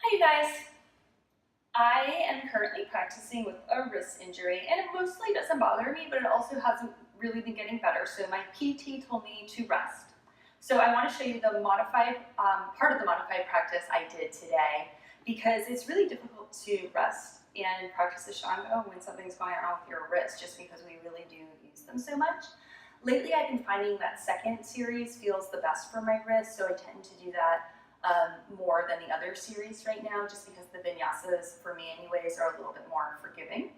Hi you guys! I am currently practicing with a wrist injury and it mostly doesn't bother me, but it also hasn't really been getting better. So my PT told me to rest. So I want to show you the modified, part of the modified practice I did today because it's really difficult to rest and practice Ashtanga when something's going on with your wrist just because we really do use them so much. Lately I've been finding that second series feels the best for my wrist, so I tend to do that more than the other series right now, just because the vinyasas, for me anyways, are a little bit more forgiving.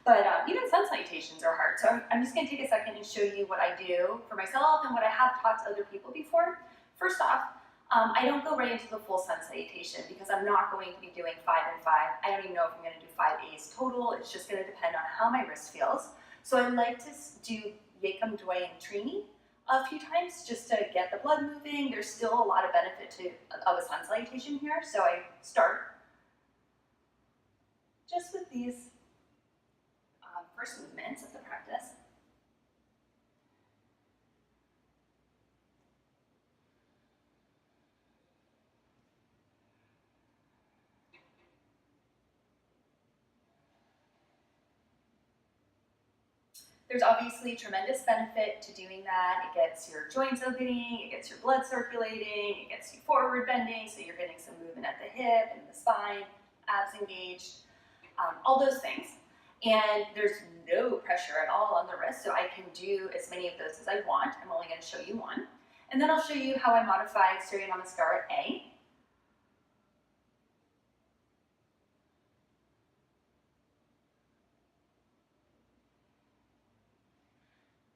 But even sun salutations are hard. So I'm just going to take a second and show you what I do for myself and what I have taught to other people before. First off, I don't go right into the full sun salutation because I'm not going to be doing 5 and 5. I don't even know if I'm going to do 5 A's total. It's just going to depend on how my wrist feels. So I like to do Yekam Dway and Trini a few times just to get the blood moving. There's still a lot of benefit of a sun salutation here, so I start just with these first movements of the practice. There's obviously tremendous benefit to doing that. It gets your joints opening, it gets your blood circulating, it gets you forward bending, so you're getting some movement at the hip and the spine, abs engaged, all those things. And there's no pressure at all on the wrist, so I can do as many of those as I want. I'm only going to show you one. And then I'll show you how I modify Surya Namaskar A.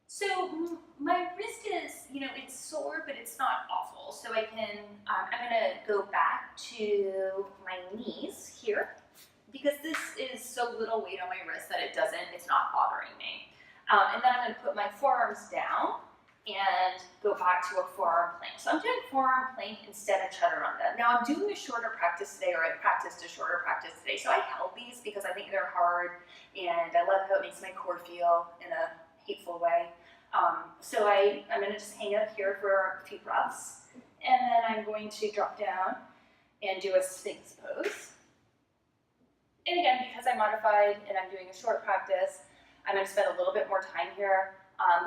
So my wrist is, it's sore, but it's not awful. So I can, I'm gonna go back to my knees here because this is so little weight on my wrist that it's not bothering me. And then I'm gonna put my forearms down and go back to a forearm plank. So I'm doing forearm plank instead of chaturanga. Now I'm doing a shorter practice today, or I practiced a shorter practice today. So I held these because I think they're hard and I love how it makes my core feel in a hateful way. So I'm going to just hang out here for a few breaths, and then I'm going to drop down and do a Sphinx Pose. And again, because I modified and I'm doing a short practice, I'm going to spend a little bit more time here.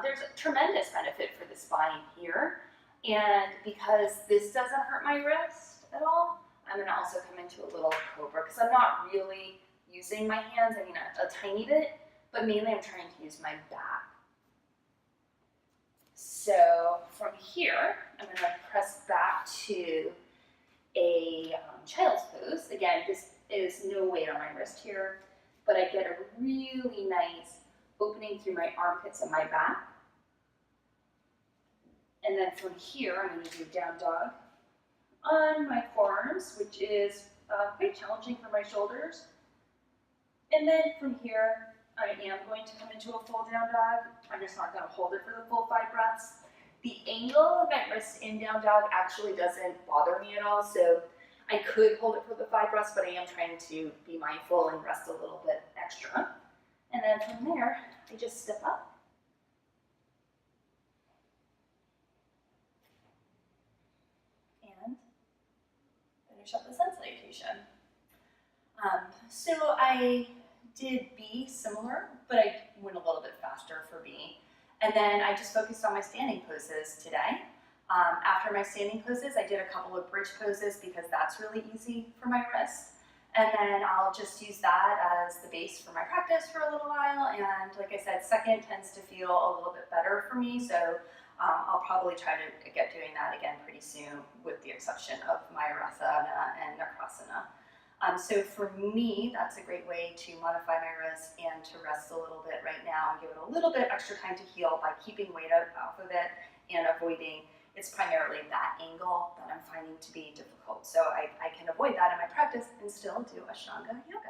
There's a tremendous benefit for the spine here, and because this doesn't hurt my wrist at all, I'm going to also come into a little cobra because I'm not really using my hands. I mean, a tiny bit, but mainly I'm trying to use my back. So from here, I'm going to press back to a child's pose. Again, this is no weight on my wrist here, but I get a really nice opening through my armpits and my back. And then from here, I'm going to do down dog on my forearms, which is quite challenging for my shoulders. And then from here, I am going to come into a full down dog. I'm just not going to hold it for the full 5 breaths. The angle of my wrist in down dog actually doesn't bother me at all, so I could hold it for the 5 breaths, but I am trying to be mindful and rest a little bit extra. And then from there, I just step up. And finish up the sun salutation. So I did B similar, but I went a little bit faster for B. And then I just focused on my standing poses today. After my standing poses, I did a couple of bridge poses because that's really easy for my wrists. And then I'll just use that as the base for my practice for a little while. And like I said, second tends to feel a little bit better for me. So I'll probably try to get doing that again pretty soon, with the exception of Mayurasana and Nakrasana. So for me, that's a great way to modify my wrist and to rest a little bit right now and give it a little bit extra time to heal by keeping weight off of it and avoiding, it's primarily that angle that I'm finding to be difficult. So I can avoid that in my practice and still do Ashtanga yoga.